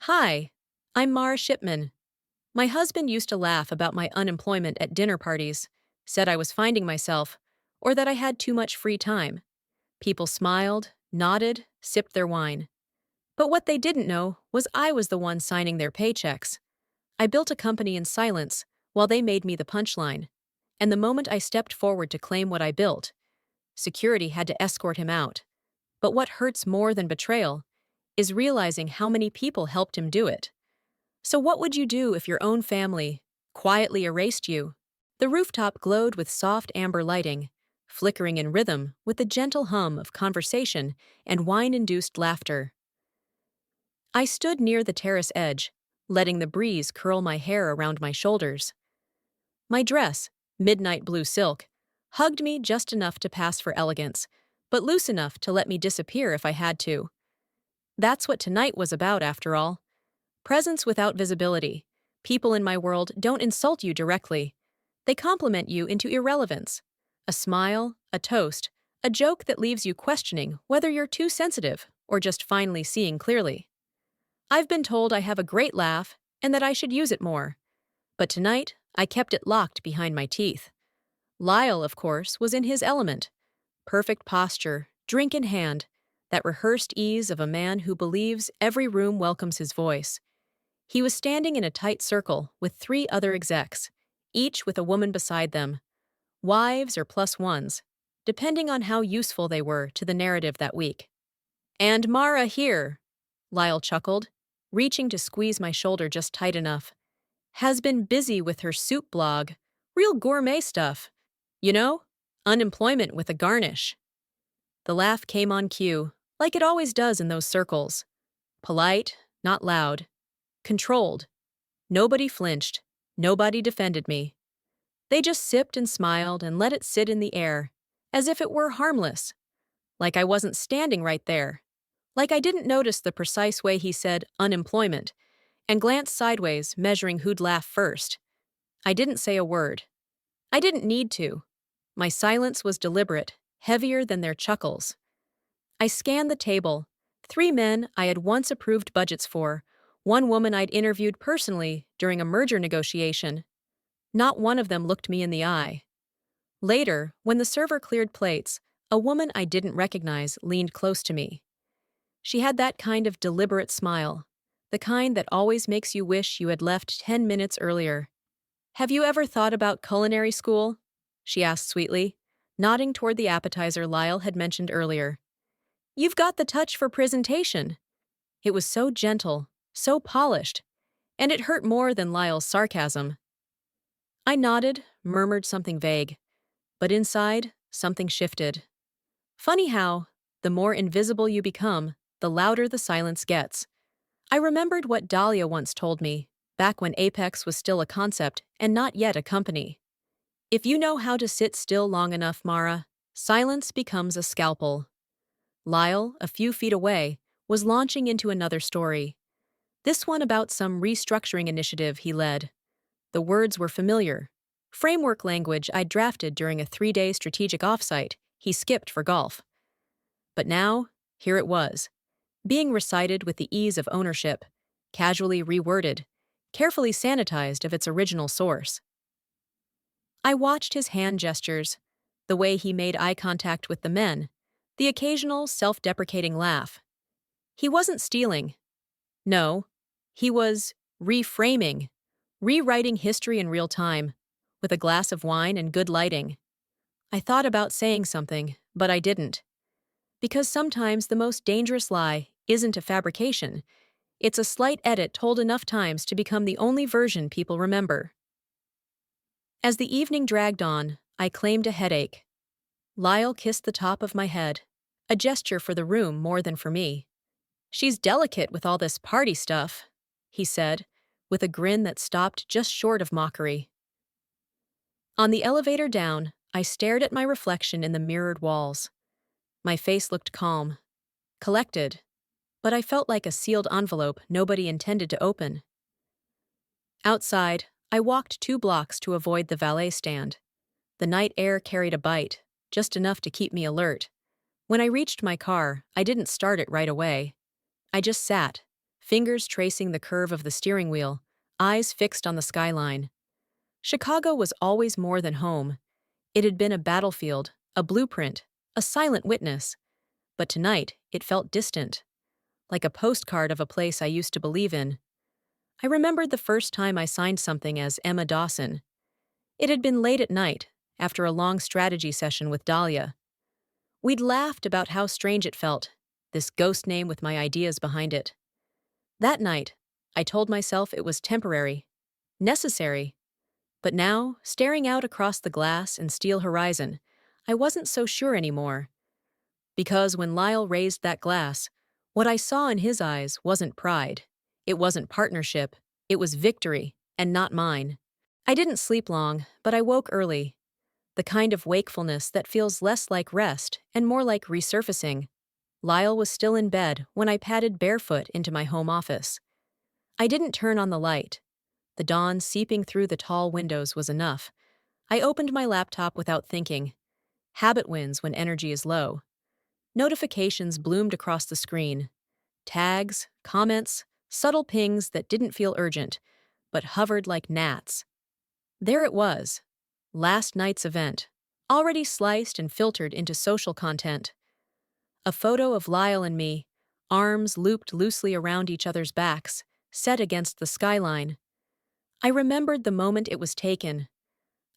Hi, I'm Mara Shipman. My husband used to laugh about my unemployment at dinner parties, said I was finding myself, or that I had too much free time. People smiled, nodded, sipped their wine. But what they didn't know was I was the one signing their paychecks. I built a company in silence while they made me the punchline. And the moment I stepped forward to claim what I built, security had to escort him out. But what hurts more than betrayal is realizing how many people helped him do it. So what would you do if your own family quietly erased you? The rooftop glowed with soft amber lighting, flickering in rhythm with the gentle hum of conversation and wine-induced laughter. I stood near the terrace edge, letting the breeze curl my hair around my shoulders. My dress, midnight blue silk, hugged me just enough to pass for elegance, but loose enough to let me disappear if I had to. That's what tonight was about, after all. Presence without visibility. People in my world don't insult you directly. They compliment you into irrelevance. A smile, a toast, a joke that leaves you questioning whether you're too sensitive or just finally seeing clearly. I've been told I have a great laugh and that I should use it more. But tonight, I kept it locked behind my teeth. Lyle, of course, was in his element. Perfect posture, drink in hand, that rehearsed ease of a man who believes every room welcomes his voice. He was standing in a tight circle with 3 other execs, each with a woman beside them, wives or plus ones, depending on how useful they were to the narrative that week. "And Mara here," Lyle chuckled, reaching to squeeze my shoulder just tight enough, "has been busy with her soup blog. Real gourmet stuff. You know, unemployment with a garnish." The laugh came on cue, like it always does in those circles. Polite, not loud. Controlled. Nobody flinched. Nobody defended me. They just sipped and smiled and let it sit in the air, as if it were harmless. Like I wasn't standing right there. Like I didn't notice the precise way he said unemployment, and glanced sideways, measuring who'd laugh first. I didn't say a word. I didn't need to. My silence was deliberate, heavier than their chuckles. I scanned the table. 3 men I had once approved budgets for, 1 woman I'd interviewed personally during a merger negotiation. Not one of them looked me in the eye. Later, when the server cleared plates, a woman I didn't recognize leaned close to me. She had that kind of deliberate smile, the kind that always makes you wish you had left 10 minutes earlier. "Have you ever thought about culinary school?" she asked sweetly, nodding toward the appetizer Lyle had mentioned earlier. "You've got the touch for presentation." It was so gentle, so polished, and it hurt more than Lyle's sarcasm. I nodded, murmured something vague, but inside, something shifted. Funny how, the more invisible you become, the louder the silence gets. I remembered what Dahlia once told me, back when Apex was still a concept and not yet a company. If you know how to sit still long enough, Mara, silence becomes a scalpel. Lyle, a few feet away, was launching into another story. This one about some restructuring initiative he led. The words were familiar. Framework language I'd drafted during a 3-day strategic offsite he skipped for golf. But now, here it was, being recited with the ease of ownership, casually reworded, carefully sanitized of its original source. I watched his hand gestures, the way he made eye contact with the men, the occasional self-deprecating laugh. He wasn't stealing. No, he was reframing, rewriting history in real time, with a glass of wine and good lighting. I thought about saying something, but I didn't. Because sometimes the most dangerous lie isn't a fabrication. It's a slight edit told enough times to become the only version people remember. As the evening dragged on, I claimed a headache. Lyle kissed the top of my head, a gesture for the room more than for me. "She's delicate with all this party stuff," he said, with a grin that stopped just short of mockery. On the elevator down, I stared at my reflection in the mirrored walls. My face looked calm, collected, but I felt like a sealed envelope nobody intended to open. Outside, I walked 2 blocks to avoid the valet stand. The night air carried a bite, just enough to keep me alert. When I reached my car, I didn't start it right away. I just sat, fingers tracing the curve of the steering wheel, eyes fixed on the skyline. Chicago was always more than home. It had been a battlefield, a blueprint, a silent witness. But tonight, it felt distant, like a postcard of a place I used to believe in. I remembered the first time I signed something as Emma Dawson. It had been late at night, after a long strategy session with Dahlia. We'd laughed about how strange it felt, this ghost name with my ideas behind it. That night, I told myself it was temporary, necessary. But now, staring out across the glass and steel horizon, I wasn't so sure anymore. Because when Lyle raised that glass, what I saw in his eyes wasn't pride. It wasn't partnership. It was victory, and not mine. I didn't sleep long, but I woke early. The kind of wakefulness that feels less like rest and more like resurfacing. Lyle was still in bed when I padded barefoot into my home office. I didn't turn on the light. The dawn seeping through the tall windows was enough. I opened my laptop without thinking. Habit wins when energy is low. Notifications bloomed across the screen. Tags, comments, subtle pings that didn't feel urgent, but hovered like gnats. There it was. Last night's event, already sliced and filtered into social content. A photo of Lyle and me, arms looped loosely around each other's backs, set against the skyline. I remembered the moment it was taken.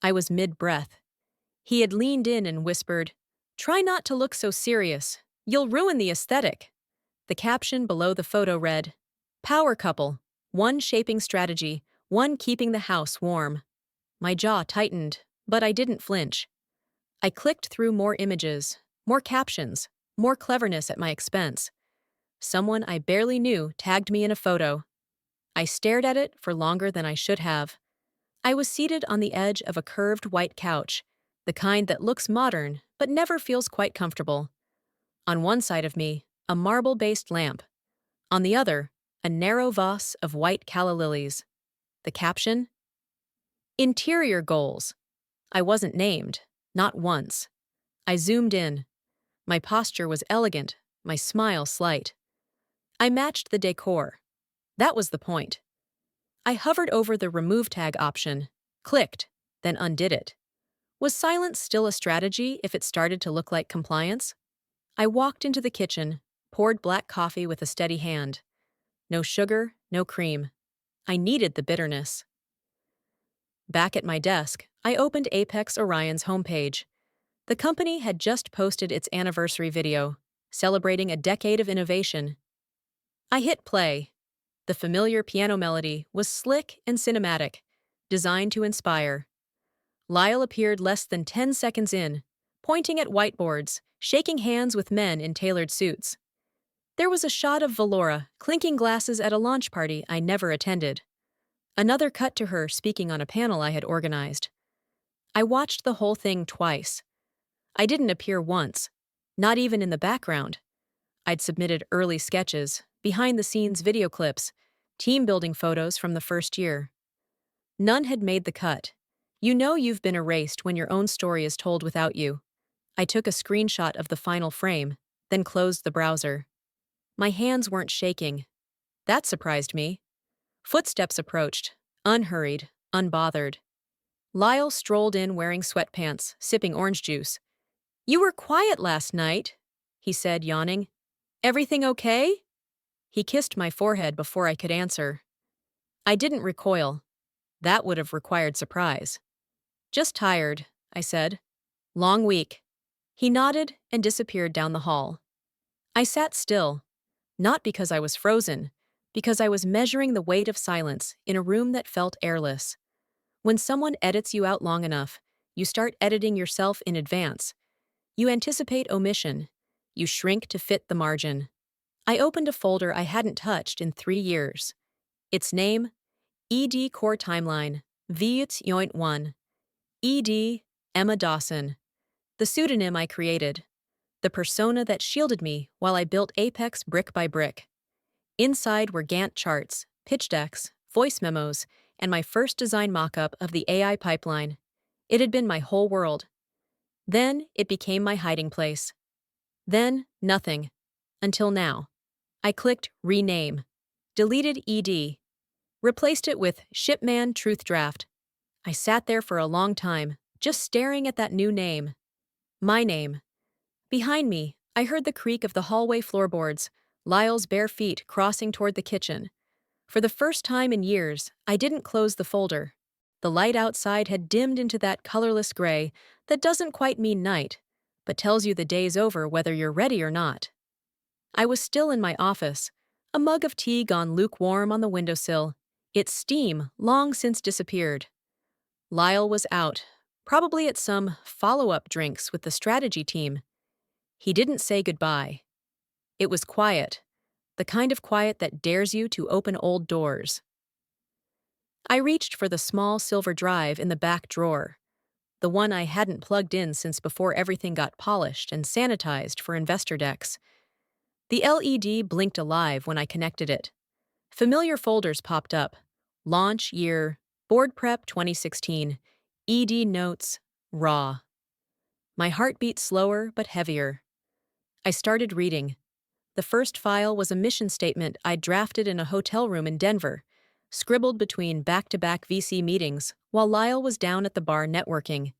I was mid-breath. He had leaned in and whispered, "Try not to look so serious. You'll ruin the aesthetic." The caption below the photo read, "Power couple, one shaping strategy, one keeping the house warm." My jaw tightened, but I didn't flinch. I clicked through more images, more captions, more cleverness at my expense. Someone I barely knew tagged me in a photo. I stared at it for longer than I should have. I was seated on the edge of a curved white couch, the kind that looks modern but never feels quite comfortable. On one side of me, a marble-based lamp. On the other, a narrow vase of white calla lilies. The caption? Interior goals. I wasn't named, not once. I zoomed in. My posture was elegant, my smile slight. I matched the decor. That was the point. I hovered over the remove tag option, clicked, then undid it. Was silence still a strategy if it started to look like compliance? I walked into the kitchen, poured black coffee with a steady hand. No sugar, no cream. I needed the bitterness. Back at my desk, I opened Apex Orion's homepage. The company had just posted its anniversary video, celebrating a decade of innovation. I hit play. The familiar piano melody was slick and cinematic, designed to inspire. Lyle appeared less than 10 seconds in, pointing at whiteboards, shaking hands with men in tailored suits. There was a shot of Valora clinking glasses at a launch party I never attended. Another cut to her speaking on a panel I had organized. I watched the whole thing twice. I didn't appear once, not even in the background. I'd submitted early sketches, behind-the-scenes video clips, team-building photos from the first year. None had made the cut. You know you've been erased when your own story is told without you. I took a screenshot of the final frame, then closed the browser. My hands weren't shaking. That surprised me. Footsteps approached, unhurried, unbothered. Lyle strolled in wearing sweatpants, sipping orange juice. "You were quiet last night," he said, yawning. "Everything okay?" He kissed my forehead before I could answer. I didn't recoil. That would have required surprise. "Just tired," I said. "Long week." He nodded and disappeared down the hall. I sat still, not because I was frozen, because I was measuring the weight of silence in a room that felt airless. When someone edits you out long enough, you start editing yourself in advance. You anticipate omission. You shrink to fit the margin. I opened a folder I hadn't touched in 3 years. Its name? ED Core Timeline, V1. ED, Emma Dawson. The pseudonym I created. The persona that shielded me while I built Apex brick by brick. Inside were Gantt charts, pitch decks, voice memos, and my first design mock-up of the AI pipeline. It had been my whole world. Then it became my hiding place. Then nothing. Until now. I clicked Rename. Deleted ED. Replaced it with Shipman Truth Draft. I sat there for a long time, just staring at that new name. My name. Behind me, I heard the creak of the hallway floorboards, Lyle's bare feet crossing toward the kitchen. For the first time in years, I didn't close the folder. The light outside had dimmed into that colorless gray that doesn't quite mean night, but tells you the day's over whether you're ready or not. I was still in my office, a mug of tea gone lukewarm on the windowsill, its steam long since disappeared. Lyle was out, probably at some follow-up drinks with the strategy team. He didn't say goodbye. It was quiet, the kind of quiet that dares you to open old doors. I reached for the small silver drive in the back drawer, the one I hadn't plugged in since before everything got polished and sanitized for investor decks. The LED blinked alive when I connected it. Familiar folders popped up. Launch year, Board Prep 2016, ED notes, raw. My heart beat slower but heavier. I started reading. The first file was a mission statement I'd drafted in a hotel room in Denver, scribbled between back-to-back VC meetings while Lyle was down at the bar networking.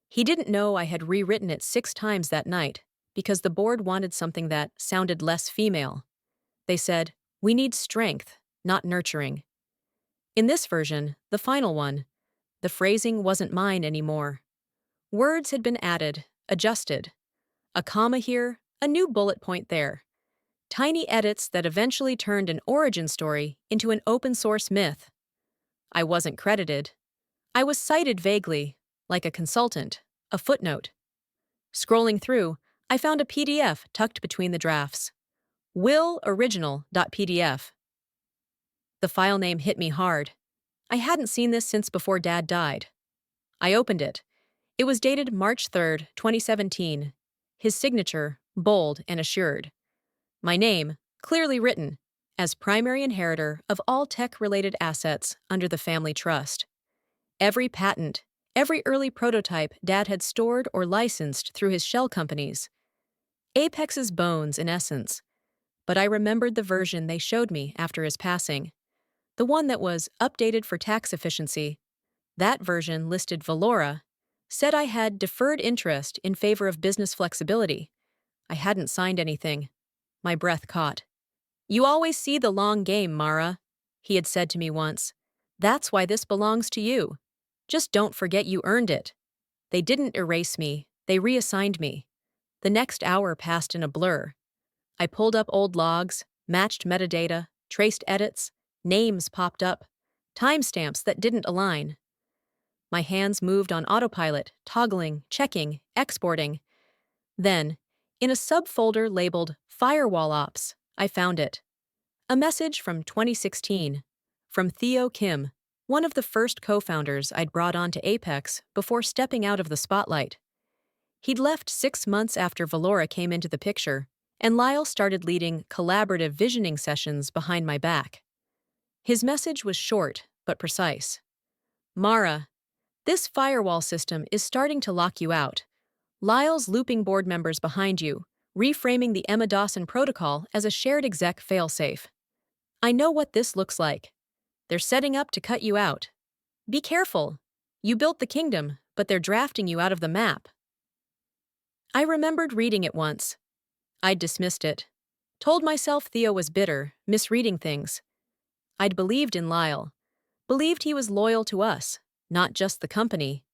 He didn't know I had rewritten it 6 times that night because the board wanted something that sounded less female. They said, "We need strength, not nurturing." In this version, the final one, the phrasing wasn't mine anymore. Words had been added, adjusted. A comma here, a new bullet point there. Tiny edits that eventually turned an origin story into an open-source myth. I wasn't credited. I was cited vaguely, like a consultant, a footnote. Scrolling through, I found a PDF tucked between the drafts. willoriginal.pdf. The file name hit me hard. I hadn't seen this since before Dad died. I opened it. It was dated March 3, 2017. His signature, bold and assured. My name, clearly written, as primary inheritor of all tech-related assets under the family trust. Every patent, every early prototype Dad had stored or licensed through his shell companies. Apex's bones, in essence. But I remembered the version they showed me after his passing. The one that was updated for tax efficiency. That version listed Valora, said I had deferred interest in favor of business flexibility. I hadn't signed anything. My breath caught. "You always see the long game, Mara," he had said to me once. "That's why this belongs to you. Just don't forget you earned it." They didn't erase me, they reassigned me. The next hour passed in a blur. I pulled up old logs, matched metadata, traced edits, names popped up, timestamps that didn't align. My hands moved on autopilot, toggling, checking, exporting. Then, in a subfolder labeled Firewall Ops, I found it. A message from 2016, from Theo Kim, one of the first co-founders I'd brought onto Apex before stepping out of the spotlight. He'd left 6 months after Valora came into the picture, and Lyle started leading collaborative visioning sessions behind my back. His message was short but precise. "Mara, this firewall system is starting to lock you out. Lyle's looping board members behind you, reframing the Emma Dawson protocol as a shared exec failsafe. I know what this looks like. They're setting up to cut you out. Be careful. You built the kingdom, but they're drafting you out of the map." I remembered reading it once. I'd dismissed it. Told myself Theo was bitter, misreading things. I'd believed in Lyle. Believed he was loyal to us, not just the company.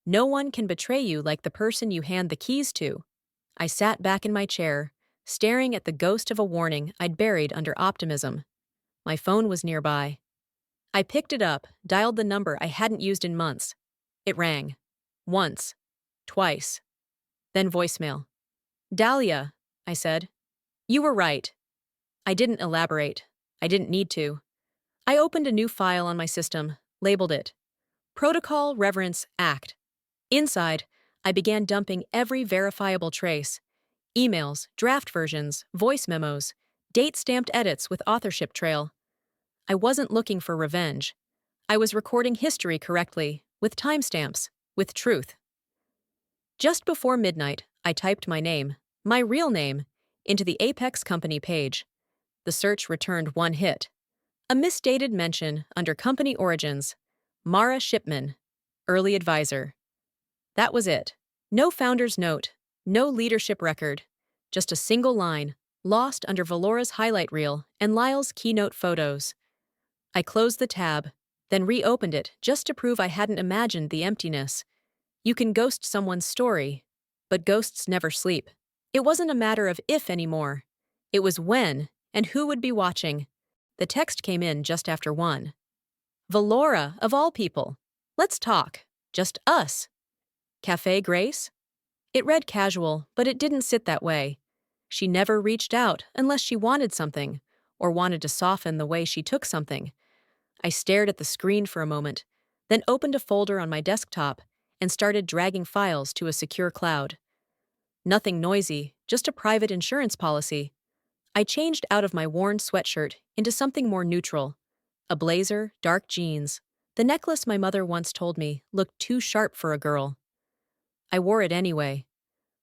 No one can betray you like the person you hand the keys to. I sat back in my chair, staring at the ghost of a warning I'd buried under optimism. My phone was nearby. I picked it up, dialed the number I hadn't used in months. It rang. Once. Twice. Then voicemail. "Dahlia," I said. "You were right." I didn't elaborate. I didn't need to. I opened a new file on my system, labeled it Protocol Reverence Act. Inside, I began dumping every verifiable trace. Emails, draft versions, voice memos, date-stamped edits with authorship trail. I wasn't looking for revenge. I was recording history correctly, with timestamps, with truth. Just before midnight, I typed my real name, into the Apex company page. The search returned one hit. A misstated mention under company origins. Mara Shipman, early advisor. That was it. No founder's note, no leadership record. Just a single line, lost under Valora's highlight reel and Lyle's keynote photos. I closed the tab, then reopened it just to prove I hadn't imagined the emptiness. You can ghost someone's story, but ghosts never sleep. It wasn't a matter of if anymore. It was when, and who would be watching. The text came in just after 1. Valora, of all people. Let's talk. Just us. Cafe Grace? It read casual, but it didn't sit that way. She never reached out unless she wanted something, or wanted to soften the way she took something. I stared at the screen for a moment, then opened a folder on my desktop and started dragging files to a secure cloud. Nothing noisy, just a private insurance policy. I changed out of my worn sweatshirt into something more neutral. A blazer, dark jeans. The necklace my mother once told me looked too sharp for a girl. I wore it anyway.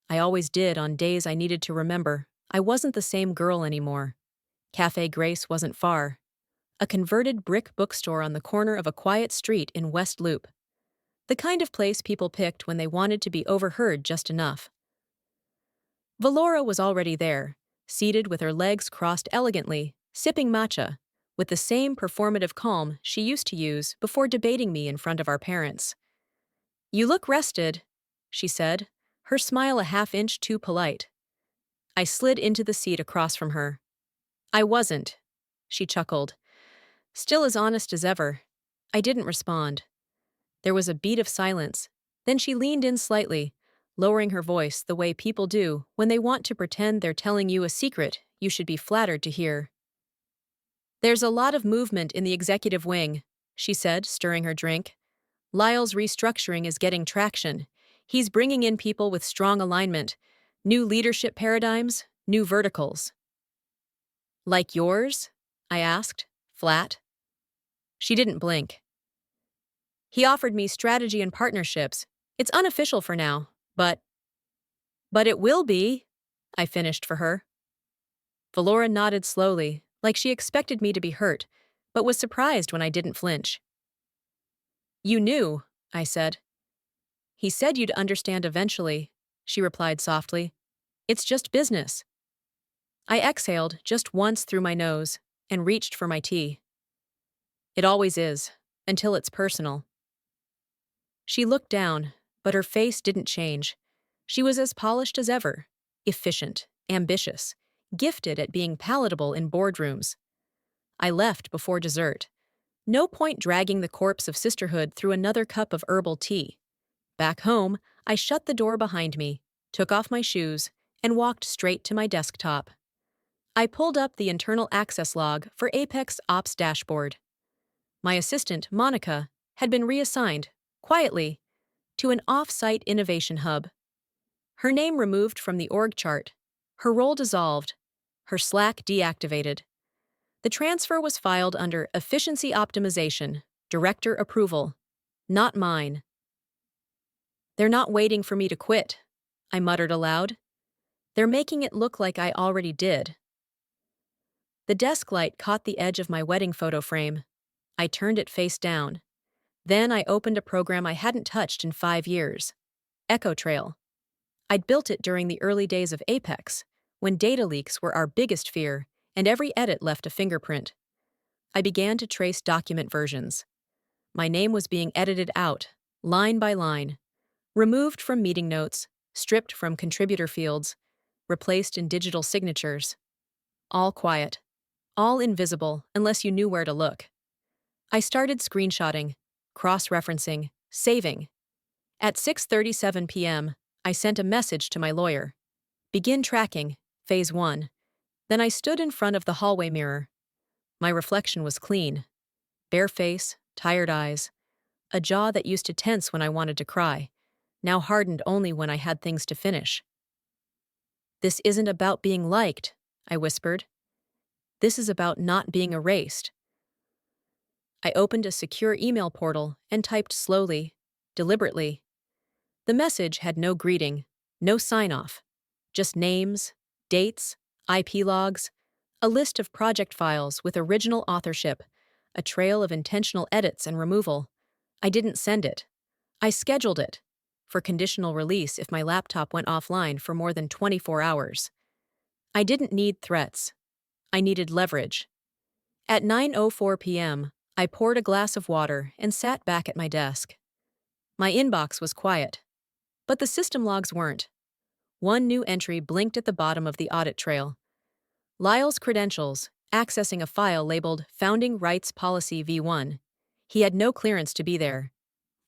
I always did on days I needed to remember I wasn't the same girl anymore. Cafe Grace wasn't far. A converted brick bookstore on the corner of a quiet street in West Loop. The kind of place people picked when they wanted to be overheard just enough. Valora was already there, seated with her legs crossed elegantly, sipping matcha, with the same performative calm she used to use before debating me in front of our parents. "You look rested," she said, her smile a half-inch too polite. I slid into the seat across from her. "I wasn't," she chuckled. Still as honest as ever. I didn't respond. There was a beat of silence. Then she leaned in slightly, lowering her voice the way people do when they want to pretend they're telling you a secret you should be flattered to hear. "There's a lot of movement in the executive wing," she said, stirring her drink. "Lyle's restructuring is getting traction. He's bringing in people with strong alignment, new leadership paradigms, new verticals." "Like yours?" I asked, flat. She didn't blink. "He offered me strategy and partnerships. It's unofficial for now, but it will be," I finished for her. Valora nodded slowly, like she expected me to be hurt, but was surprised when I didn't flinch. "You knew," I said. "He said you'd understand eventually," she replied softly. "It's just business." I exhaled just once through my nose and reached for my tea. "It always is, until it's personal." She looked down, but her face didn't change. She was as polished as ever, efficient, ambitious, gifted at being palatable in boardrooms. I left before dessert. No point dragging the corpse of sisterhood through another cup of herbal tea. Back home, I shut the door behind me, took off my shoes, and walked straight to my desktop. I pulled up the internal access log for Apex Ops dashboard. My assistant, Monica, had been reassigned, quietly, to an off-site innovation hub. Her name removed from the org chart, her role dissolved, her Slack deactivated. The transfer was filed under Efficiency Optimization, Director Approval, not mine. "They're not waiting for me to quit," I muttered aloud. "They're making it look like I already did." The desk light caught the edge of my wedding photo frame. I turned it face down. Then I opened a program I hadn't touched in 5 years. EchoTrail. I'd built it during the early days of Apex, when data leaks were our biggest fear, and every edit left a fingerprint. I began to trace document versions. My name was being edited out, line by line, removed from meeting notes, stripped from contributor fields, replaced in digital signatures. All quiet, all invisible unless you knew where to look. I started screenshotting, cross-referencing, saving. At 6:37 p.m., I sent a message to my lawyer. "Begin tracking, phase 1. Then I stood in front of the hallway mirror. My reflection was clean. Bare face, tired eyes. A jaw that used to tense when I wanted to cry, now hardened only when I had things to finish. "This isn't about being liked," I whispered. "This is about not being erased." I opened a secure email portal and typed slowly, deliberately. The message had no greeting, no sign-off, just names, dates, IP logs, a list of project files with original authorship, a trail of intentional edits and removal. I didn't send it. I scheduled it for conditional release if my laptop went offline for more than 24 hours. I didn't need threats. I needed leverage. At 9:04 p.m., I poured a glass of water and sat back at my desk. My inbox was quiet, but the system logs weren't. One new entry blinked at the bottom of the audit trail. Lyle's credentials, accessing a file labeled Founding Rights Policy V1. He had no clearance to be there,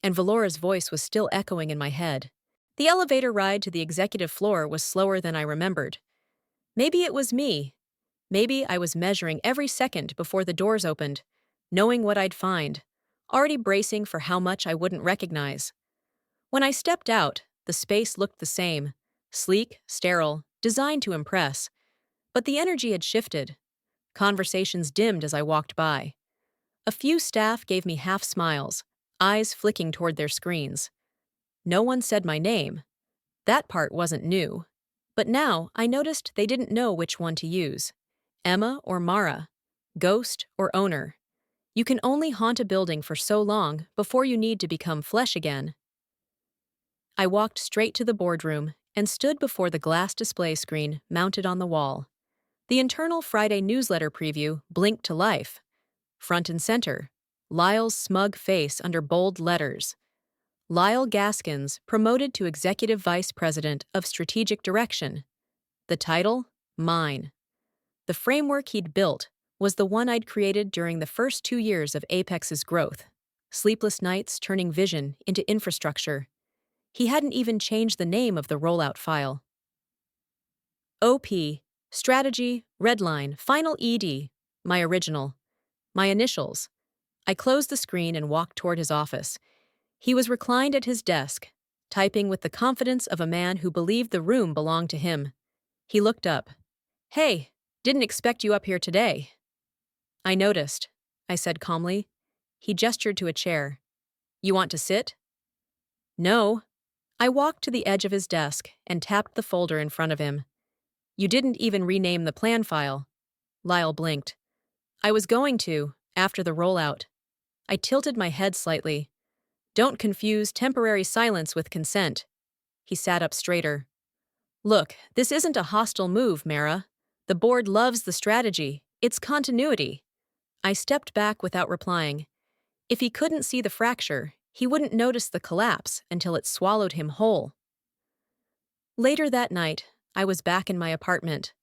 and Valora's voice was still echoing in my head. The elevator ride to the executive floor was slower than I remembered. Maybe it was me. Maybe I was measuring every second before the doors opened, knowing what I'd find, already bracing for how much I wouldn't recognize. When I stepped out, the space looked the same, sleek, sterile, designed to impress. But the energy had shifted. Conversations dimmed as I walked by. A few staff gave me half smiles, eyes flicking toward their screens. No one said my name. That part wasn't new. But now I noticed they didn't know which one to use. Emma or Mara, ghost or owner. You can only haunt a building for so long before you need to become flesh again. I walked straight to the boardroom and stood before the glass display screen mounted on the wall. The internal Friday newsletter preview blinked to life. Front and center, Lyle's smug face under bold letters. Lyle Gaskins, promoted to Executive Vice President of Strategic Direction. The title? Mine. The framework he'd built was the one I'd created during the first 2 years of Apex's growth. Sleepless nights turning vision into infrastructure. He hadn't even changed the name of the rollout file. OP, Strategy, Redline, Final ED, my original. My initials. I closed the screen and walked toward his office. He was reclined at his desk, typing with the confidence of a man who believed the room belonged to him. He looked up. "Hey, didn't expect you up here today." "I noticed," I said calmly. He gestured to a chair. "You want to sit?" "No." I walked to the edge of his desk and tapped the folder in front of him. "You didn't even rename the plan file." Lyle blinked. "I was going to, after the rollout." I tilted my head slightly. "Don't confuse temporary silence with consent." He sat up straighter. "Look, this isn't a hostile move, Mara. The board loves the strategy. It's continuity." I stepped back without replying. If he couldn't see the fracture, he wouldn't notice the collapse until it swallowed him whole. Later that night, I was back in my apartment.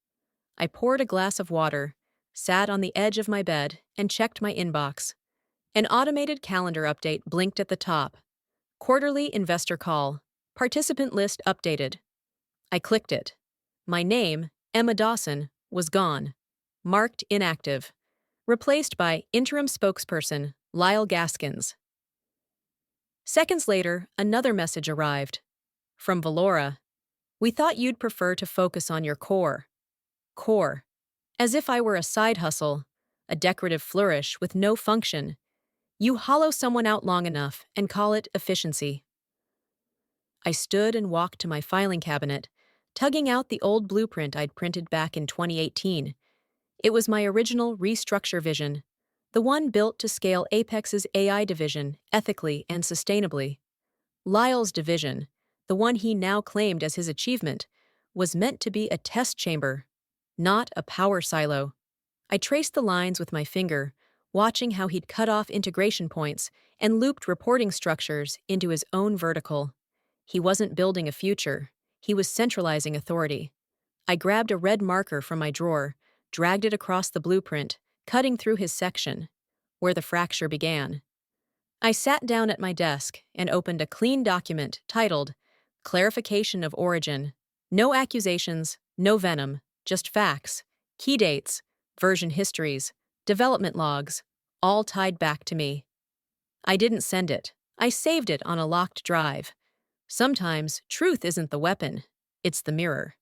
I poured a glass of water, sat on the edge of my bed, and checked my inbox. An automated calendar update blinked at the top. Quarterly investor call. Participant list updated. I clicked it. My name, Emma Dawson, was gone. Marked inactive. Replaced by interim spokesperson, Lyle Gaskins. Seconds later, another message arrived. From Valora. "We thought you'd prefer to focus on your core." Core. As if I were a side hustle, a decorative flourish with no function. You hollow someone out long enough and call it efficiency. I stood and walked to my filing cabinet, tugging out the old blueprint I'd printed back in 2018. It was my original restructure vision, the one built to scale Apex's AI division ethically and sustainably. Lyle's division, the one he now claimed as his achievement, was meant to be a test chamber, not a power silo. I traced the lines with my finger, watching how he'd cut off integration points and looped reporting structures into his own vertical. He wasn't building a future. He was centralizing authority. I grabbed a red marker from my drawer, dragged it across the blueprint, cutting through his section, where the fracture began. I sat down at my desk and opened a clean document titled Clarification of Origin. No accusations, no venom, just facts, key dates, version histories, development logs, all tied back to me. I didn't send it. I saved it on a locked drive. Sometimes truth isn't the weapon, it's the mirror.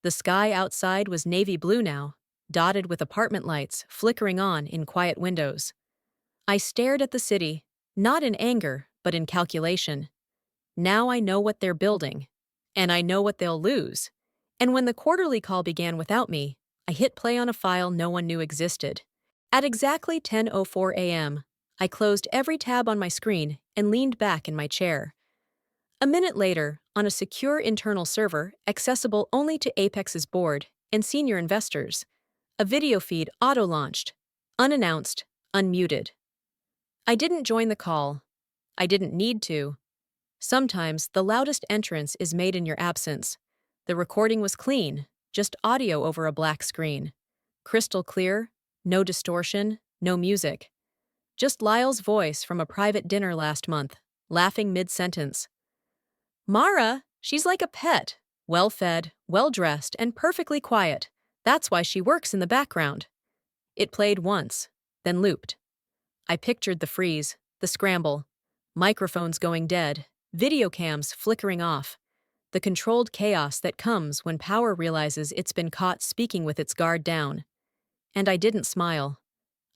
The sky outside was navy blue now, dotted with apartment lights flickering on in quiet windows. I stared at the city, not in anger, but in calculation. Now I know what they're building, and I know what they'll lose. And when the quarterly call began without me, I hit play on a file no one knew existed. At exactly 10:04 a.m., I closed every tab on my screen and leaned back in my chair. A minute later, on a secure internal server accessible only to Apex's board and senior investors, a video feed auto-launched, unannounced, unmuted. I didn't join the call. I didn't need to. Sometimes the loudest entrance is made in your absence. The recording was clean, just audio over a black screen. Crystal clear, no distortion, no music. Just Lyle's voice from a private dinner last month, laughing mid-sentence. Mara, she's like a pet, well-fed, well-dressed, and perfectly quiet. That's why she works in the background. It played once, then looped. I pictured the freeze, the scramble, microphones going dead, video cams flickering off, the controlled chaos that comes when power realizes it's been caught speaking with its guard down. And I didn't smile.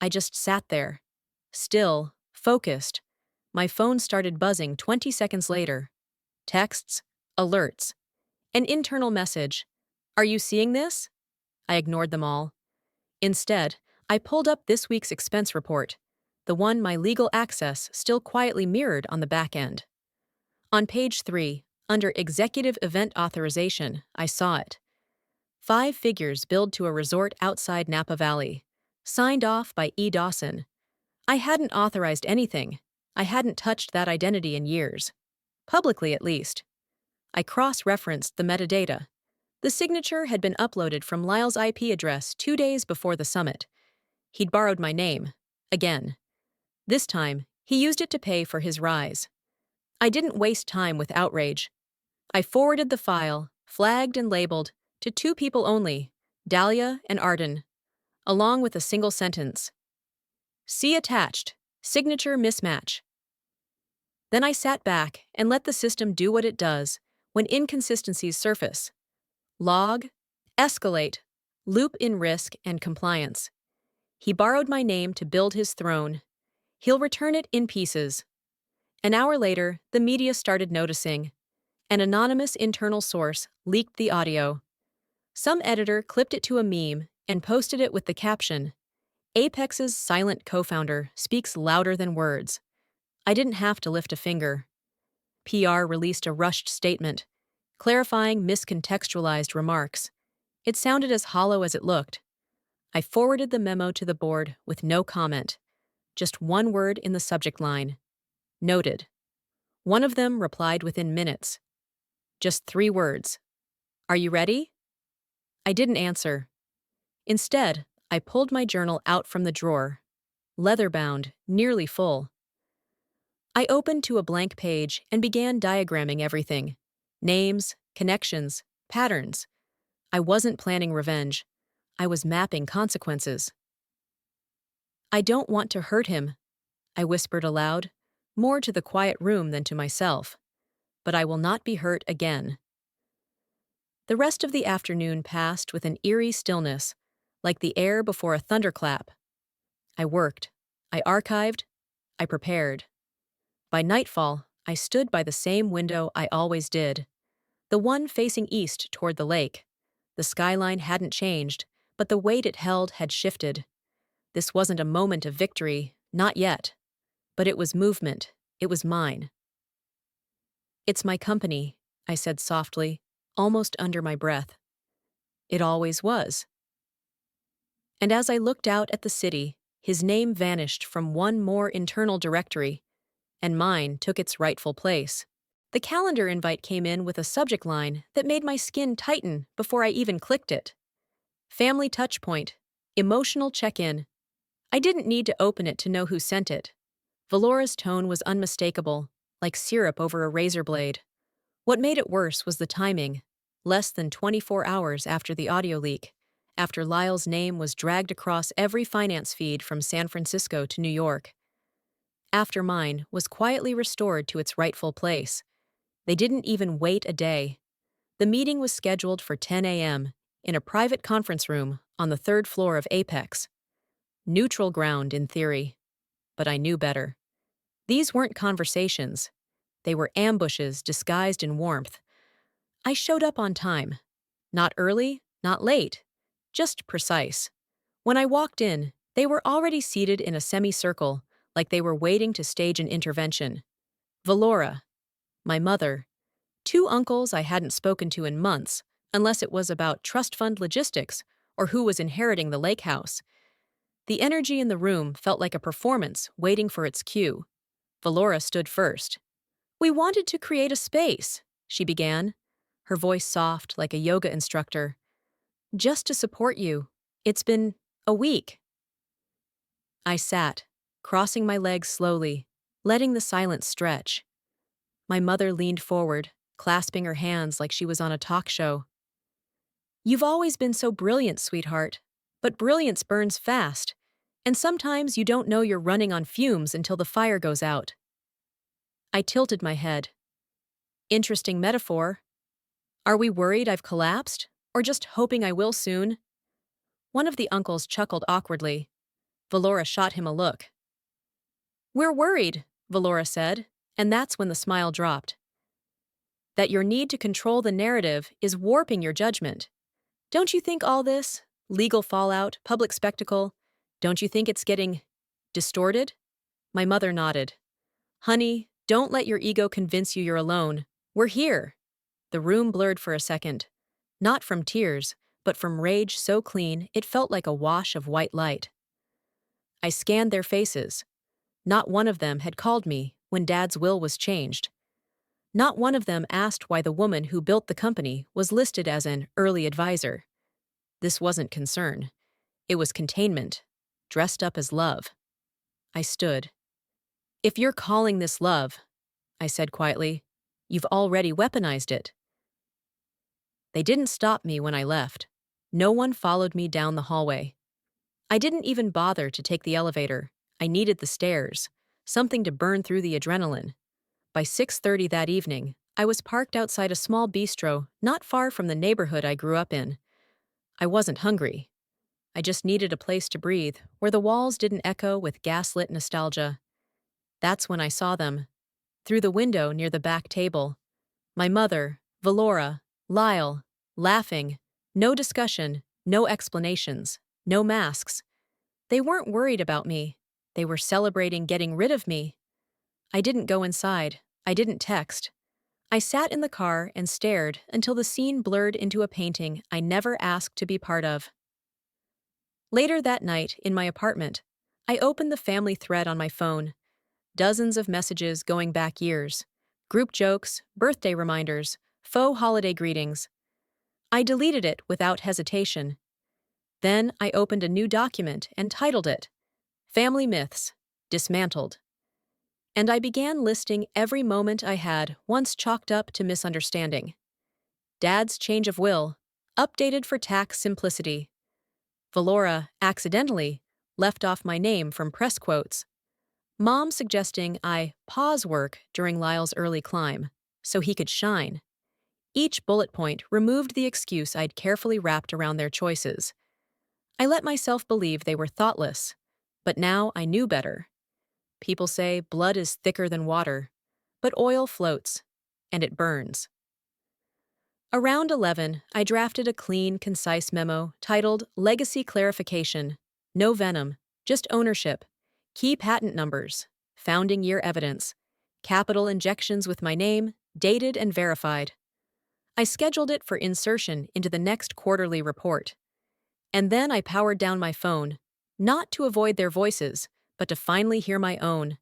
I just sat there, still, focused. My phone started buzzing 20 seconds later. Texts, alerts, an internal message. Are you seeing this? I ignored them all. Instead, I pulled up this week's expense report, the one my legal access still quietly mirrored on the back end. On page 3, under Executive Event Authorization, I saw it. 5 figures billed to a resort outside Napa Valley. Signed off by E. Dawson. I hadn't authorized anything. I hadn't touched that identity in years. Publicly, at least. I cross-referenced the metadata. The signature had been uploaded from Lyle's IP address 2 days before the summit. He'd borrowed my name. Again. This time, he used it to pay for his rise. I didn't waste time with outrage. I forwarded the file, flagged and labeled, to 2 people only, Dahlia and Arden, along with a single sentence. See attached, signature mismatch. Then I sat back and let the system do what it does when inconsistencies surface. Log, escalate, loop in risk and compliance. He borrowed my name to build his throne. He'll return it in pieces. An hour later, the media started noticing. An anonymous internal source leaked the audio. Some editor clipped it to a meme and posted it with the caption, Apex's silent co-founder speaks louder than words. I didn't have to lift a finger. PR released a rushed statement, clarifying miscontextualized remarks. It sounded as hollow as it looked. I forwarded the memo to the board with no comment. Just one word in the subject line. Noted. One of them replied within minutes. Just 3 words. Are you ready? I didn't answer. Instead, I pulled my journal out from the drawer. Leather-bound, nearly full. I opened to a blank page and began diagramming everything. Names, connections, patterns. I wasn't planning revenge. I was mapping consequences. I don't want to hurt him, I whispered aloud, more to the quiet room than to myself. But I will not be hurt again. The rest of the afternoon passed with an eerie stillness, like the air before a thunderclap. I worked. I archived. I prepared. By nightfall, I stood by the same window I always did, the one facing east toward the lake. The skyline hadn't changed, but the weight it held had shifted. This wasn't a moment of victory, not yet. But it was movement. It was mine. It's my company, I said softly, almost under my breath. It always was. And as I looked out at the city, his name vanished from one more internal directory, and mine took its rightful place. The calendar invite came in with a subject line that made my skin tighten before I even clicked it. Family touchpoint, emotional check-in. I didn't need to open it to know who sent it. Valora's tone was unmistakable, like syrup over a razor blade. What made it worse was the timing, less than 24 hours after the audio leak, after Lyle's name was dragged across every finance feed from San Francisco to New York. After mine was quietly restored to its rightful place. They didn't even wait a day. The meeting was scheduled for 10 a.m. in a private conference room on the 3rd floor of Apex. Neutral ground in theory, but I knew better. These weren't conversations. They were ambushes disguised in warmth. I showed up on time. Not early, not late. Just precise. When I walked in, They were already seated in a semicircle, like they were waiting to stage an intervention. Valora, my mother, two uncles I hadn't spoken to in months, unless it was about trust fund logistics or who was inheriting the lake house. The energy in the room felt like a performance waiting for its cue. Valora stood first. "We wanted to create a space," she began, her voice soft like a yoga instructor. "Just to support you. It's been a week." I sat, crossing my legs slowly, letting the silence stretch. My mother leaned forward, clasping her hands like she was on a talk show. "You've always been so brilliant, sweetheart. But brilliance burns fast, and sometimes you don't know you're running on fumes until the fire goes out." I tilted my head. "Interesting metaphor. Are we worried I've collapsed, or just hoping I will soon?" One of the uncles chuckled awkwardly. Valora shot him a look. "We're worried," Valora said, and that's when the smile dropped. "That your need to control the narrative is warping your judgment. Don't you think all this, legal fallout, public spectacle, don't you think it's getting distorted?" My mother nodded. "Honey, don't let your ego convince you you're alone. We're here." The room blurred for a second. Not from tears, but from rage so clean it felt like a wash of white light. I scanned their faces. Not one of them had called me when Dad's will was changed. Not one of them asked why the woman who built the company was listed as an early advisor. This wasn't concern. It was containment, dressed up as love. I stood. "If you're calling this love," I said quietly, "you've already weaponized it." They didn't stop me when I left. No one followed me down the hallway. I didn't even bother to take the elevator. I needed the stairs, something to burn through the adrenaline. By 6:30 that evening, I was parked outside a small bistro not far from the neighborhood I grew up in. I wasn't hungry. I just needed a place to breathe, where the walls didn't echo with gaslit nostalgia. That's when I saw them. Through the window near the back table. My mother, Valora, Lyle, laughing. No discussion, no explanations, no masks. They weren't worried about me. They were celebrating getting rid of me. I didn't go inside. I didn't text. I sat in the car and stared until the scene blurred into a painting I never asked to be part of. Later that night, in my apartment, I opened the family thread on my phone. Dozens of messages going back years. Group jokes, birthday reminders, faux holiday greetings. I deleted it without hesitation. Then I opened a new document and titled it, "Family Myths, Dismantled." And I began listing every moment I had once chalked up to misunderstanding. Dad's change of will, updated for tax simplicity. Valora, accidentally, left off my name from press quotes. Mom suggesting I pause work during Lyle's early climb, so he could shine. Each bullet point removed the excuse I'd carefully wrapped around their choices. I let myself believe they were thoughtless, but now I knew better. People say blood is thicker than water, but oil floats, and it burns. Around 11, I drafted a clean, concise memo titled Legacy Clarification. No venom, just ownership. Key patent numbers, founding year evidence, capital injections with my name, dated and verified. I scheduled it for insertion into the next quarterly report. And then I powered down my phone, not to avoid their voices, but to finally hear my own.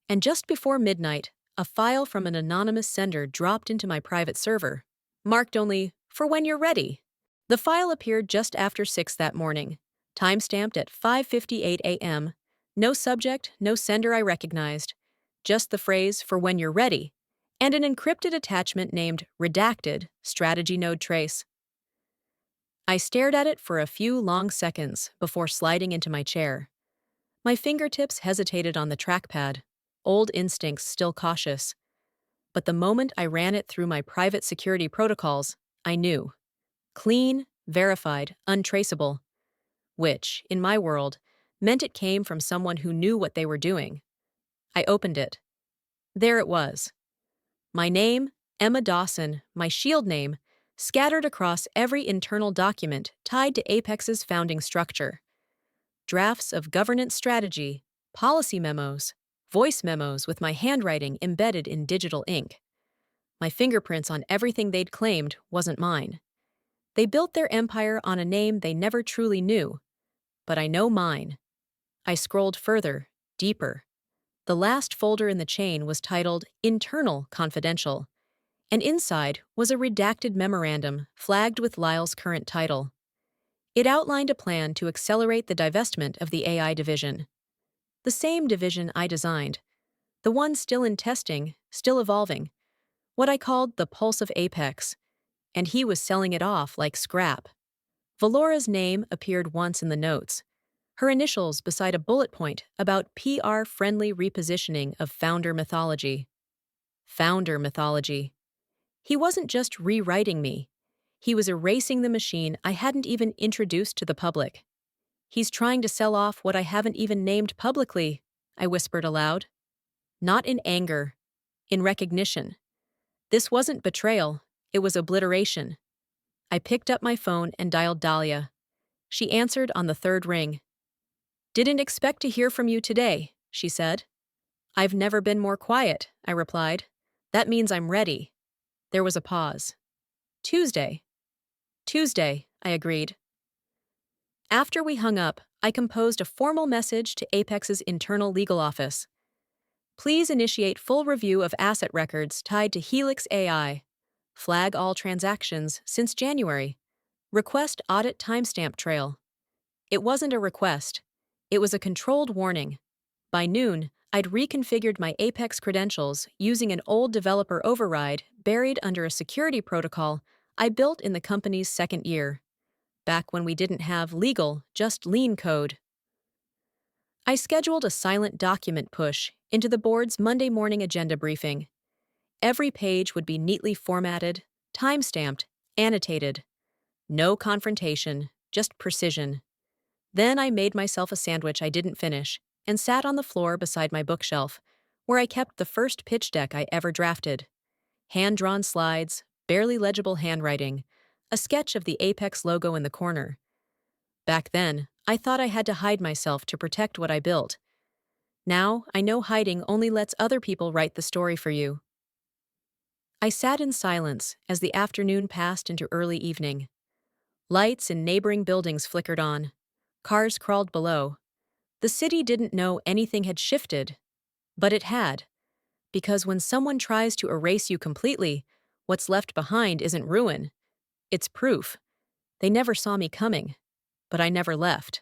And just before midnight, a file from an anonymous sender dropped into my private server, marked only, "For when you're ready." The file appeared just after 6 that morning, time-stamped at 5:58 a.m., no subject, no sender I recognized, just the phrase, "For when you're ready," and an encrypted attachment named Redacted Strategy Node Trace. I stared at it for a few long seconds before sliding into my chair. My fingertips hesitated on the trackpad, old instincts still cautious. But the moment I ran it through my private security protocols, I knew. Clean, verified, untraceable. Which, in my world, meant it came from someone who knew what they were doing. I opened it. There it was. My name, Emma Dawson, my shield name, scattered across every internal document tied to Apex's founding structure. drafts of governance strategy, policy memos, voice memos with my handwriting embedded in digital ink. My fingerprints on everything they'd claimed wasn't mine. They built their empire on a name they never truly knew, but I know mine. I scrolled further, deeper. The last folder in the chain was titled Internal Confidential, and inside was a redacted memorandum flagged with Lyle's current title. It outlined a plan to accelerate the divestment of the AI division. The same division I designed, the one still in testing, still evolving, what I called the Pulse of Apex, and he was selling it off like scrap. Valora's name appeared once in the notes, her initials beside a bullet point about PR-friendly repositioning of founder mythology. Founder mythology. He wasn't just rewriting me. He was erasing the machine I hadn't even introduced to the public. He's trying to sell off what I haven't even named publicly, I whispered aloud. Not in anger, in recognition. This wasn't betrayal, it was obliteration. I picked up my phone and dialed Dahlia. She answered on the third ring. Didn't expect to hear from you today, she said. I've never been more quiet, I replied. That means I'm ready. There was a pause. Tuesday. Tuesday, I agreed. After we hung up, I composed a formal message to Apex's internal legal office. Please initiate full review of asset records tied to Helix AI. Flag all transactions since January. Request audit timestamp trail. It wasn't a request. It was a controlled warning. By noon, I'd reconfigured my Apex credentials using an old developer override buried under a security protocol I built in the company's second year, back when we didn't have legal, just lean code. I scheduled a silent document push into the board's Monday morning agenda briefing. Every page would be neatly formatted, time-stamped, annotated. No confrontation, just precision. Then I made myself a sandwich I didn't finish and sat on the floor beside my bookshelf, where I kept the first pitch deck I ever drafted. Hand-drawn slides, barely legible handwriting, a sketch of the Apex logo in the corner. Back then, I thought I had to hide myself to protect what I built. Now, I know hiding only lets other people write the story for you. I sat in silence as the afternoon passed into early evening. Lights in neighboring buildings flickered on. Cars crawled below. The city didn't know anything had shifted, but it had. Because when someone tries to erase you completely, what's left behind isn't ruin. It's proof. They never saw me coming, but I never left.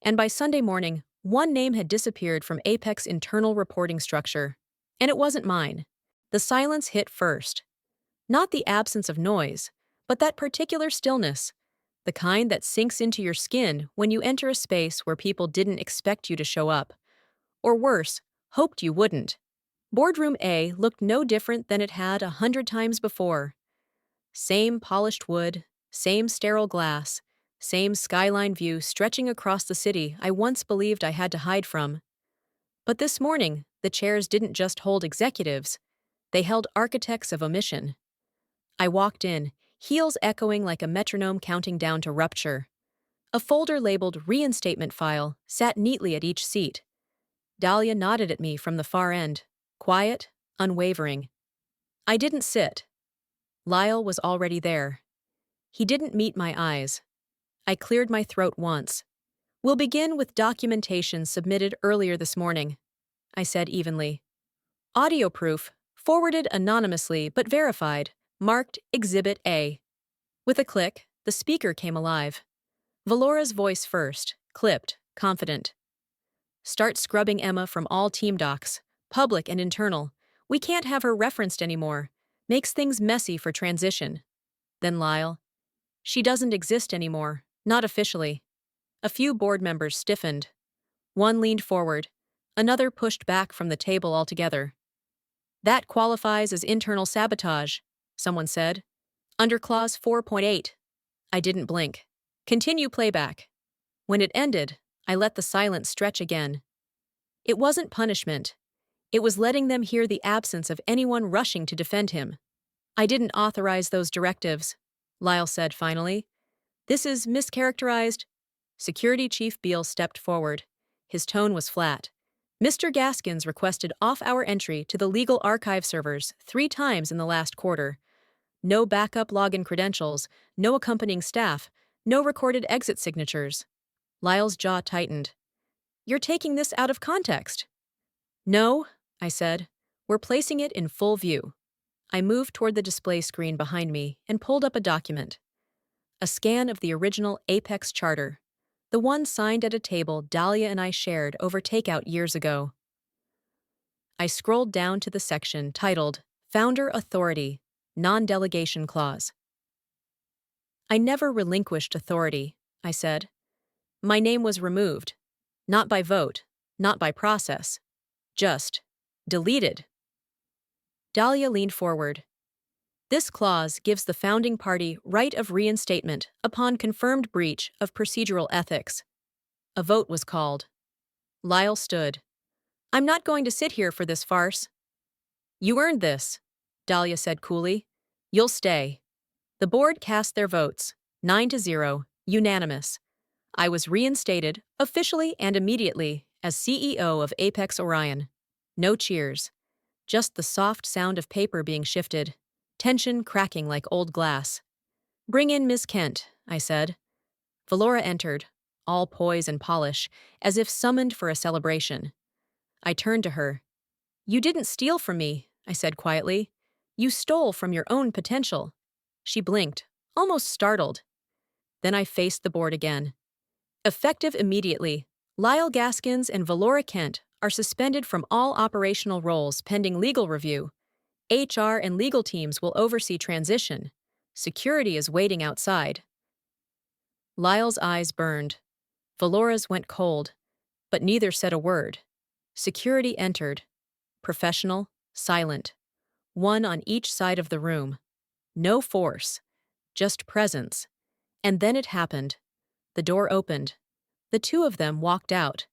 And by Sunday morning, one name had disappeared from Apex internal reporting structure. And it wasn't mine. The silence hit first. Not the absence of noise, but that particular stillness. The kind that sinks into your skin when you enter a space where people didn't expect you to show up. Or worse, hoped you wouldn't. Boardroom A looked no different than it had 100 times before. Same polished wood, same sterile glass, same skyline view stretching across the city I once believed I had to hide from. But this morning, the chairs didn't just hold executives. They held architects of omission. I walked in, heels echoing like a metronome counting down to rupture. A folder labeled Reinstatement File sat neatly at each seat. Dahlia nodded at me from the far end, quiet, unwavering. I didn't sit. Lyle was already there. He didn't meet my eyes. I cleared my throat once. We'll begin with documentation submitted earlier this morning, I said evenly. Audio proof, forwarded anonymously but verified, marked Exhibit A. With a click, the speaker came alive. Valora's voice first, clipped, confident. Start scrubbing Emma from all team docs, public and internal. We can't have her referenced anymore. Makes things messy for transition. Then Lyle. She doesn't exist anymore, not officially. A few board members stiffened. One leaned forward. Another pushed back from the table altogether. That qualifies as internal sabotage, someone said. Under Clause 4.8. I didn't blink. Continue playback. When it ended, I let the silence stretch again. It wasn't punishment. It was letting them hear the absence of anyone rushing to defend him. I didn't authorize those directives, Lyle said finally. This is mischaracterized. Security Chief Beale stepped forward. His tone was flat. Mr. Gaskins requested off-hour entry to the legal archive servers 3 times in the last quarter. No backup login credentials, no accompanying staff, no recorded exit signatures. Lyle's jaw tightened. You're taking this out of context. No, I said. We're placing it in full view. I moved toward the display screen behind me and pulled up a document. A scan of the original Apex Charter, the one signed at a table Dahlia and I shared over takeout years ago. I scrolled down to the section titled Founder Authority, Non-Delegation Clause. I never relinquished authority, I said. My name was removed. Not by vote, not by process. Just deleted. Dahlia leaned forward. This clause gives the founding party right of reinstatement upon confirmed breach of procedural ethics. A vote was called. Lyle stood. I'm not going to sit here for this farce. You earned this, Dahlia said coolly. You'll stay. The board cast their votes, 9-0, unanimous. I was reinstated, officially and immediately, as CEO of Apex Orion. No cheers. Just the soft sound of paper being shifted, tension cracking like old glass. Bring in Miss Kent, I said. Valora entered, all poise and polish, as if summoned for a celebration. I turned to her. You didn't steal from me, I said quietly. You stole from your own potential. She blinked, almost startled. Then I faced the board again. Effective immediately, Lyle Gaskins and Valora Kent are suspended from all operational roles pending legal review. HR and legal teams will oversee transition. Security is waiting outside. Lyle's eyes burned. Valora's went cold, but neither said a word. Security entered. Professional, silent. One on each side of the room. No force, just presence. And then it happened. The door opened. The two of them walked out.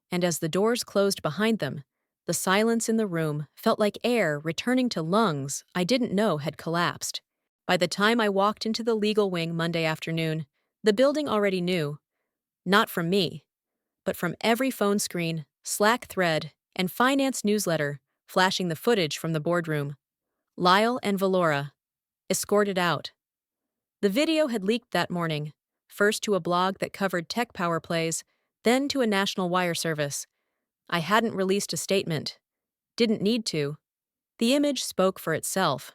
And as the doors closed behind them, the silence in the room felt like air returning to lungs I didn't know had collapsed. By the time I walked into the legal wing Monday afternoon, the building already knew. Not from me, but from every phone screen, Slack thread, and finance newsletter flashing the footage from the boardroom. Lyle and Valora, escorted out. The video had leaked that morning, first to a blog that covered tech power plays, then to a national wire service. I hadn't released a statement. Didn't need to. The image spoke for itself.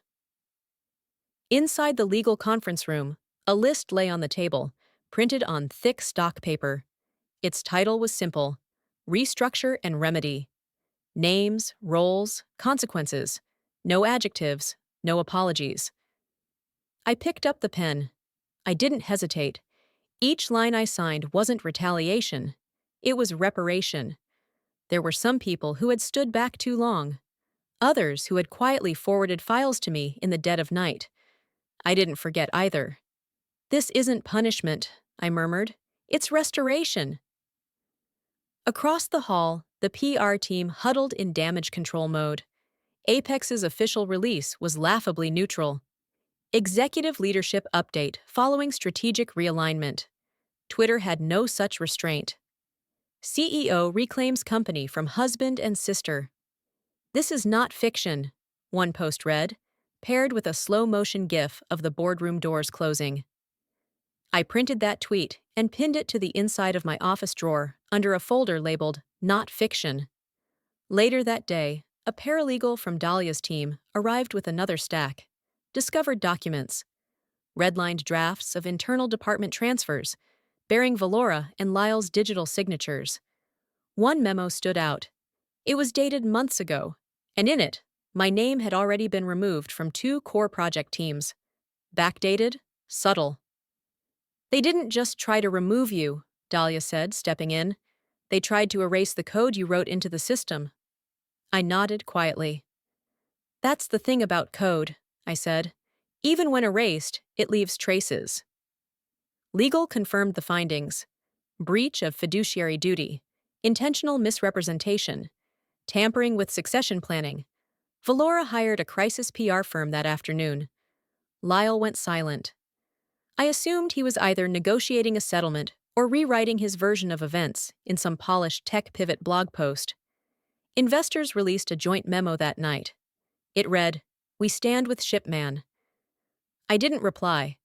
Inside the legal conference room, a list lay on the table, printed on thick stock paper. Its title was simple: Restructure and Remedy. Names, roles, consequences. No adjectives, no apologies. I picked up the pen. I didn't hesitate. Each line I signed wasn't retaliation. It was reparation. There were some people who had stood back too long. Others who had quietly forwarded files to me in the dead of night. I didn't forget either. This isn't punishment, I murmured. It's restoration. Across the hall, the PR team huddled in damage control mode. Apex's official release was laughably neutral. Executive leadership update following strategic realignment. Twitter had no such restraint. CEO reclaims company from husband and sister. This is not fiction, one post read, paired with a slow-motion gif of the boardroom doors closing. I printed that tweet and pinned it to the inside of my office drawer under a folder labeled Not Fiction. Later that day, a paralegal from Dahlia's team arrived with another stack. Discovered documents. Redlined drafts of internal department transfers, bearing Valora and Lyle's digital signatures. One memo stood out. It was dated months ago, and in it, my name had already been removed from 2 core project teams. Backdated, subtle. They didn't just try to remove you, Dahlia said, stepping in. They tried to erase the code you wrote into the system. I nodded quietly. That's the thing about code, I said. Even when erased, it leaves traces. Legal confirmed the findings. Breach of fiduciary duty, intentional misrepresentation, tampering with succession planning. Valora hired a crisis PR firm that afternoon. Lyle went silent. I assumed he was either negotiating a settlement or rewriting his version of events in some polished tech pivot blog post. Investors released a joint memo that night. It read, "We stand with Shipman." I didn't reply,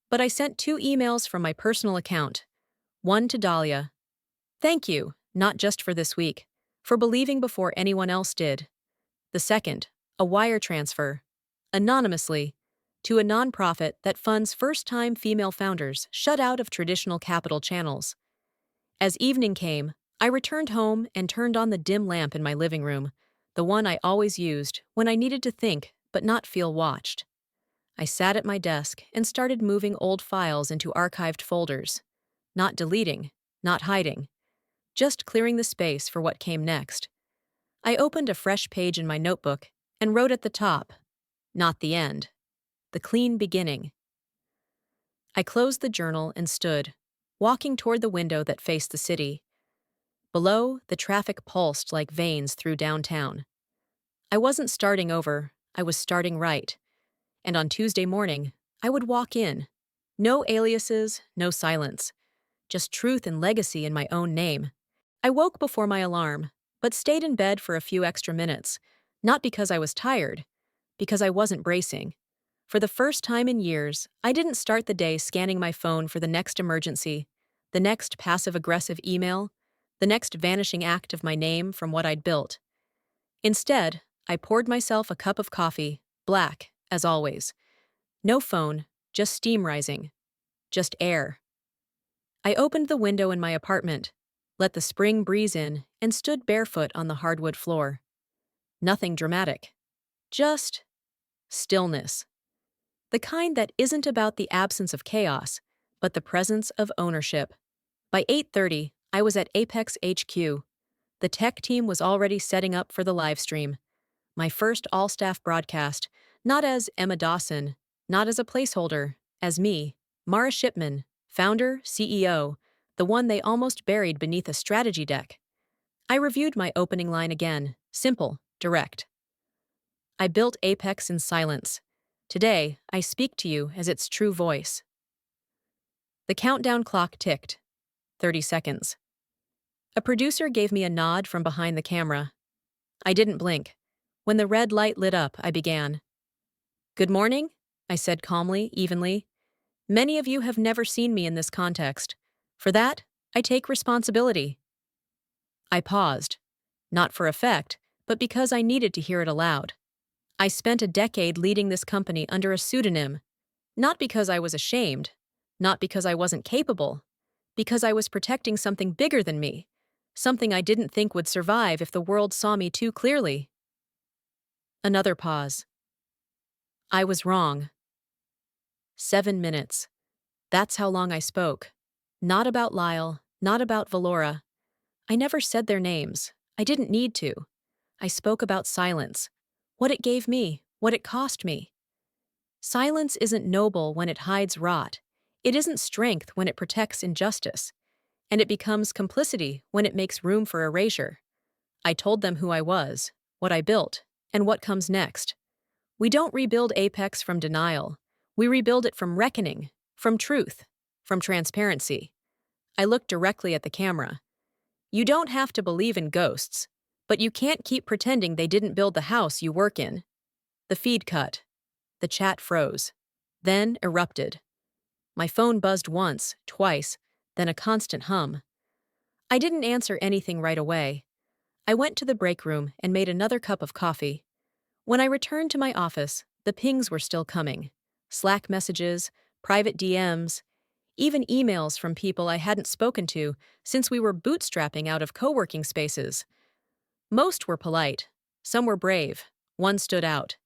but I sent 2 emails from my personal account. One to Dahlia. "Thank you, not just for this week, for believing before anyone else did." The second, a wire transfer, anonymously, to a nonprofit that funds first-time female founders shut out of traditional capital channels. As evening came, I returned home and turned on the dim lamp in my living room, the one I always used when I needed to think but not feel watched. I sat at my desk and started moving old files into archived folders. Not deleting, not hiding, just clearing the space for what came next. I opened a fresh page in my notebook and wrote at the top, "Not the end. The clean beginning." I closed the journal and stood, walking toward the window that faced the city. Below, the traffic pulsed like veins through downtown. I wasn't starting over, I was starting right. And on Tuesday morning, I would walk in. No aliases, no silence. Just truth and legacy in my own name. I woke before my alarm, but stayed in bed for a few extra minutes, not because I was tired, because I wasn't bracing. For the first time in years, I didn't start the day scanning my phone for the next emergency, the next passive-aggressive email, the next vanishing act of my name from what I'd built. Instead, I poured myself a cup of coffee, black, as always. No phone, just steam rising. Just air. I opened the window in my apartment, let the spring breeze in, and stood barefoot on the hardwood floor. Nothing dramatic. Just stillness. The kind that isn't about the absence of chaos, but the presence of ownership. By 8:30, I was at Apex HQ. The tech team was already setting up for the live stream. My first all-staff broadcast, not as Emma Dawson, not as a placeholder, as me, Mara Shipman, founder, CEO, the one they almost buried beneath a strategy deck. I reviewed my opening line again, simple, direct. I built Apex in silence. Today, I speak to you as its true voice. The countdown clock ticked. 30 seconds. A producer gave me a nod from behind the camera. I didn't blink. When the red light lit up, I began. "Good morning," I said calmly, evenly. "Many of you have never seen me in this context. For that, I take responsibility." I paused. Not for effect, but because I needed to hear it aloud. I spent a decade leading this company under a pseudonym. Not because I was ashamed, not because I wasn't capable, because I was protecting something bigger than me, something I didn't think would survive if the world saw me too clearly. Another pause. I was wrong. 7 minutes. That's how long I spoke. Not about Lyle, not about Valora. I never said their names. I didn't need to. I spoke about silence. What it gave me, what it cost me. Silence isn't noble when it hides rot. It isn't strength when it protects injustice. And it becomes complicity when it makes room for erasure. I told them who I was, what I built, and what comes next. We don't rebuild Apex from denial. We rebuild it from reckoning, from truth, from transparency. I looked directly at the camera. You don't have to believe in ghosts, but you can't keep pretending they didn't build the house you work in. The feed cut. The chat froze. Then erupted. My phone buzzed once, twice, then a constant hum. I didn't answer anything right away. I went to the break room and made another cup of coffee. When I returned to my office, the pings were still coming. Slack messages, private DMs, even emails from people I hadn't spoken to since we were bootstrapping out of co-working spaces. Most were polite. Some were brave. One stood out.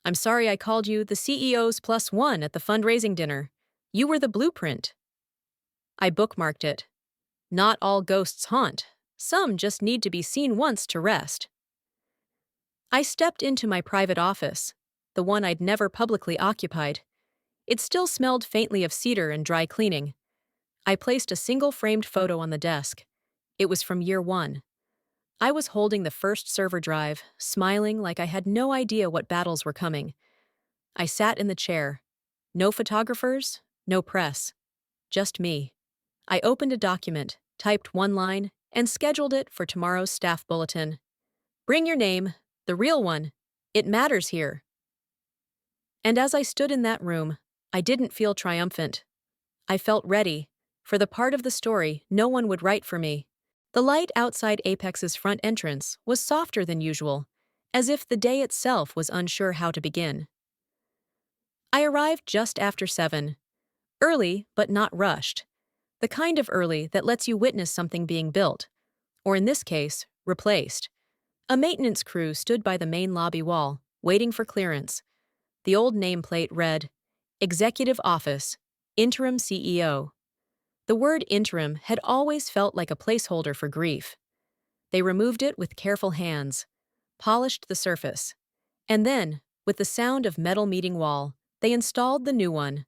"I'm sorry I called you the CEO's +1 at the fundraising dinner. You were the blueprint." I bookmarked it. Not all ghosts haunt. Some just need to be seen once to rest. I stepped into my private office, the one I'd never publicly occupied. It still smelled faintly of cedar and dry cleaning. I placed a single framed photo on the desk. It was from year 1. I was holding the first server drive, smiling like I had no idea what battles were coming. I sat in the chair. No photographers, no press. Just me. I opened a document, typed one line, and scheduled it for tomorrow's staff bulletin. Bring your name, the real one. It matters here. And as I stood in that room, I didn't feel triumphant. I felt ready, for the part of the story no one would write for me. The light outside Apex's front entrance was softer than usual, as if the day itself was unsure how to begin. I arrived just after 7. Early, but not rushed. The kind of early that lets you witness something being built, or in this case, replaced. A maintenance crew stood by the main lobby wall, waiting for clearance. The old nameplate read, Executive Office, Interim CEO. The word interim had always felt like a placeholder for grief. They removed it with careful hands, polished the surface, and then, with the sound of metal meeting wall, they installed the new one.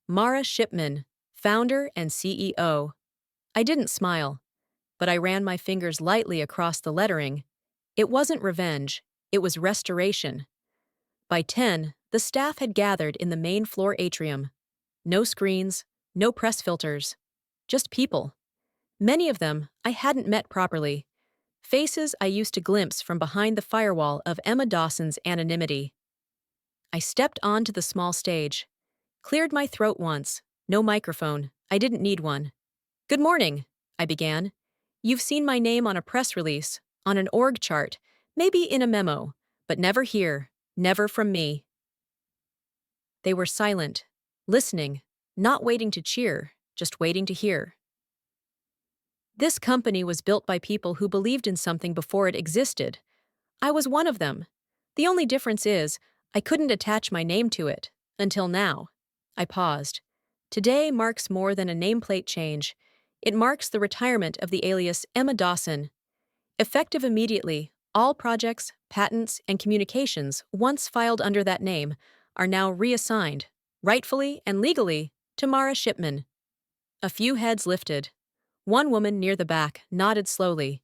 Mara Shipman, founder and CEO. I didn't smile, but I ran my fingers lightly across the lettering. It wasn't revenge, it was restoration. By 10, the staff had gathered in the main floor atrium. No screens, no press filters, just people. Many of them I hadn't met properly. Faces I used to glimpse from behind the firewall of Emma Dawson's anonymity. I stepped onto the small stage. Cleared my throat once. No microphone. I didn't need one. Good morning, I began. You've seen my name on a press release, on an org chart, maybe in a memo, but never here, never from me. They were silent, listening, not waiting to cheer, just waiting to hear. This company was built by people who believed in something before it existed. I was one of them. The only difference is, I couldn't attach my name to it, until now. I paused. Today marks more than a nameplate change. It marks the retirement of the alias Emma Dawson. Effective immediately, all projects, patents, and communications once filed under that name are now reassigned, rightfully and legally, to Mara Shipman. A few heads lifted. One woman near the back nodded slowly.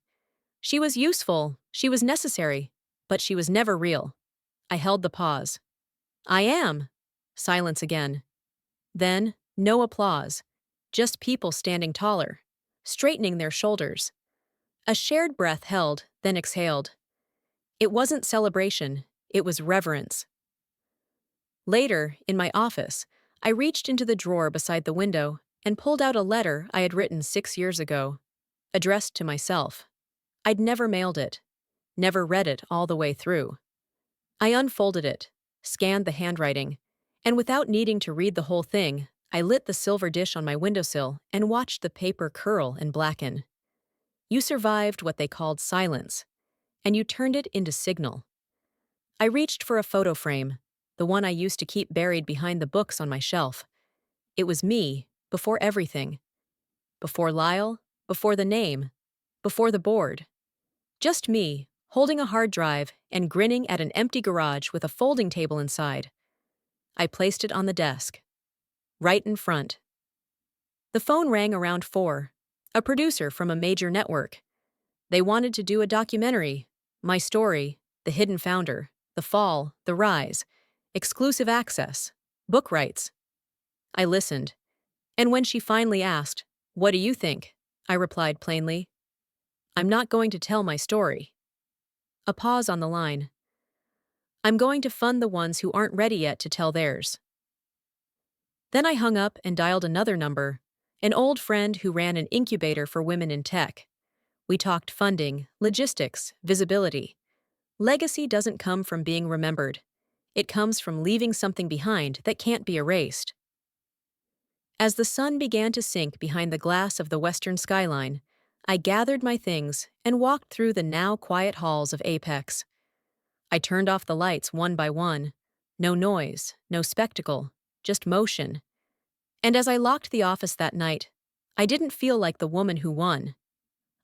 She was useful, she was necessary, but she was never real. I held the pause. I am. Silence again. Then, no applause. Just people standing taller, straightening their shoulders. A shared breath held, then exhaled. It wasn't celebration, it was reverence. Later, in my office, I reached into the drawer beside the window and pulled out a letter I had written 6 years ago, addressed to myself. I'd never mailed it, never read it all the way through. I unfolded it, scanned the handwriting, and without needing to read the whole thing, I lit the silver dish on my windowsill and watched the paper curl and blacken. You survived what they called silence, and you turned it into signal. I reached for a photo frame, the one I used to keep buried behind the books on my shelf. It was me, before everything. Before Lyle, before the name, before the board. Just me, holding a hard drive and grinning at an empty garage with a folding table inside. I placed it on the desk, right in front. The phone rang around 4, a producer from a major network. They wanted to do a documentary, my story, the hidden founder, the fall, the rise, exclusive access, book rights. I listened, and when she finally asked, "What do you think?" I replied plainly, "I'm not going to tell my story." A pause on the line. "I'm going to fund the ones who aren't ready yet to tell theirs." Then I hung up and dialed another number, an old friend who ran an incubator for women in tech. We talked funding, logistics, visibility. Legacy doesn't come from being remembered. It comes from leaving something behind that can't be erased. As the sun began to sink behind the glass of the western skyline, I gathered my things and walked through the now quiet halls of Apex. I turned off the lights one by one. No noise, no spectacle, just motion. And as I locked the office that night, I didn't feel like the woman who won.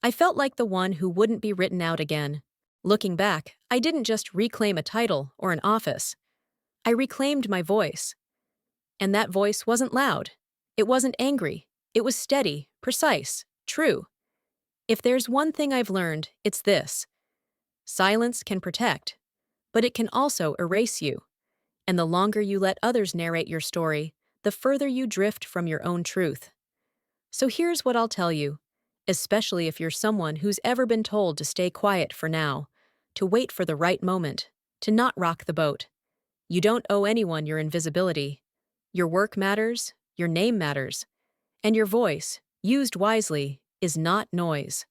I felt like the one who wouldn't be written out again. Looking back, I didn't just reclaim a title or an office. I reclaimed my voice. And that voice wasn't loud. It wasn't angry. It was steady, precise, true. If there's one thing I've learned, it's this. Silence can protect, but it can also erase you. And the longer you let others narrate your story, the further you drift from your own truth. So here's what I'll tell you, especially if you're someone who's ever been told to stay quiet for now, to wait for the right moment, to not rock the boat. You don't owe anyone your invisibility. Your work matters, your name matters, and your voice, used wisely, is not noise.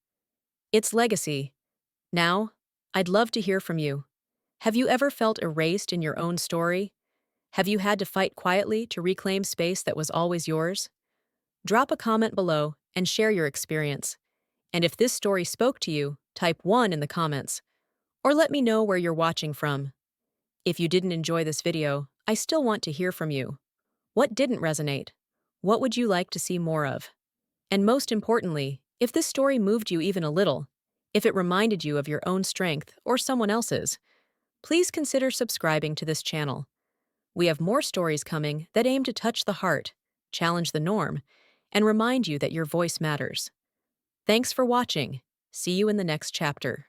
It's legacy. Now, I'd love to hear from you. Have you ever felt erased in your own story? Have you had to fight quietly to reclaim space that was always yours? Drop a comment below and share your experience. And if this story spoke to you, type 1 in the comments. Or let me know where you're watching from. If you didn't enjoy this video, I still want to hear from you. What didn't resonate? What would you like to see more of? And most importantly, if this story moved you even a little, if it reminded you of your own strength or someone else's, please consider subscribing to this channel. We have more stories coming that aim to touch the heart, challenge the norm, and remind you that your voice matters. Thanks for watching. See you in the next chapter.